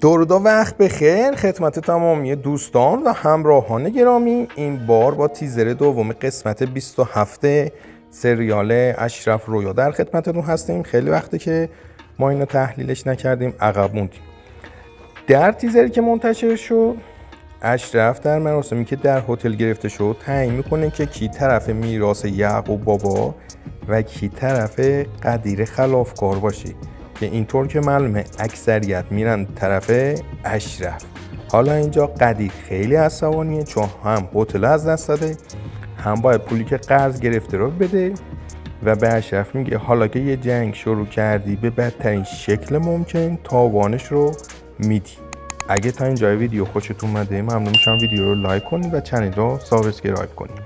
درود و وقت بخیر خدمت تمامی دوستان و همراهان گرامی. این بار با تیزر دوم قسمت 27 سریال اشرف رویا در خدمتتون هستیم. خیلی وقته که ما اینو تحلیلش نکردیم، عقب موندیم. در تیزری که منتشر شد، اشرف در مراسمی که در هتل گرفته شد تعیین میکنه که کی طرف میراث یعقوب بابا و کی طرف قدیر خلافکار باشه، که اینطور که معلومه اکثریت میرن طرف اشرف. حالا اینجا قدیر خیلی عصبانیه چون هم هتل از دست داده، هم باید پولی که قرض گرفته رو بده و به اشرف میگه حالا که یه جنگ شروع کردی به بدترین شکل ممکن تاوانش رو میدی. اگه تا اینجای ویدیو خوشتون اومده ممنون میشم ویدیو رو لایک کنید و کانال رو سابسکرایب کنید.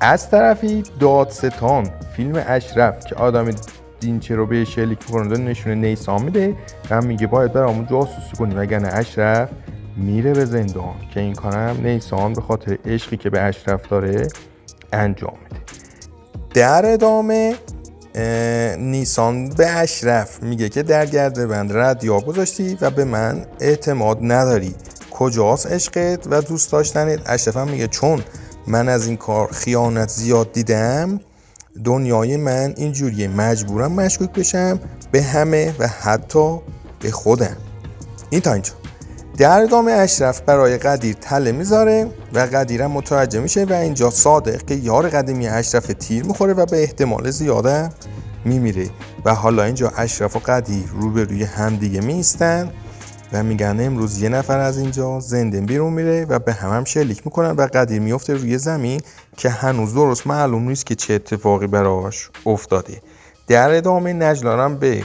از طرفی دادستان فیلم اشرف که آدم دینچه رو به شلیک میکنه نشونه نیسان میده و میگه باید برامون جاسوسی کنی وگرنه اشرف میره به زندان، که این کارم نیسان به خاطر عشقی که به اشرف داره انجام میده. در ادامه نیسان به اشرف میگه که در گرده‌بند ردیاب گذاشتی و به من اعتماد نداری، کجاست عشقت و دوست داشتنت؟ اشرف هم میگه چون من از این کار خیانت زیاد دیدم، دنیای من اینجوریه، مجبورم مشکوک بشم به همه و حتی به خودم. این تا اینجا. در ادامه اشرف برای قدیر تله میذاره و قدیرم متوجه میشه و اینجا صادق که یار قدیمی اشرف تیر میخوره و به احتمال زیاده میمیره و حالا اینجا اشرف و قدیر روبروی همدیگه میستن و میگن امروز یه نفر از اینجا زنده بیرون میره و به هم شلیک میکنن و قدیر میفته روی زمین که هنوز درست معلوم نیست که چه اتفاقی براش افتاده. در ادامه نجلارم به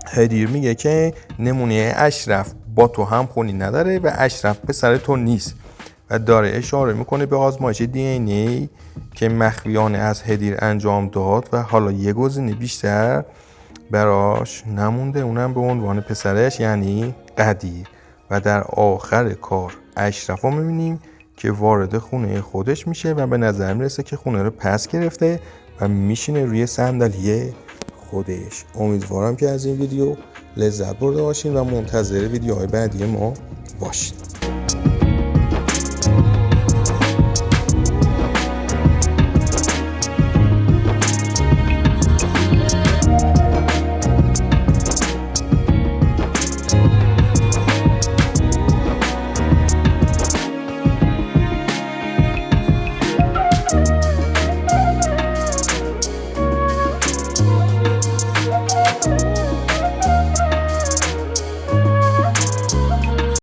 هدیر میگه که نمونه اشرف با تو هم خونی نداره و اشرف به سر تو نیست و داره اشاره میکنه به آزمایش دی این ای که مخفیانه از هدیر انجام داد و حالا یه گزینه بیشتر براش نمونده، اونم به عنوان پسرش یعنی قدیر. و در آخر کار اشرف رو میبینیم که وارد خونه خودش میشه و به نظر میرسه که خونه رو پس گرفته و میشینه روی صندلی خودش. امیدوارم که از این ویدیو لذت برده باشین و منتظر ویدیوهای بعدی ما باشین.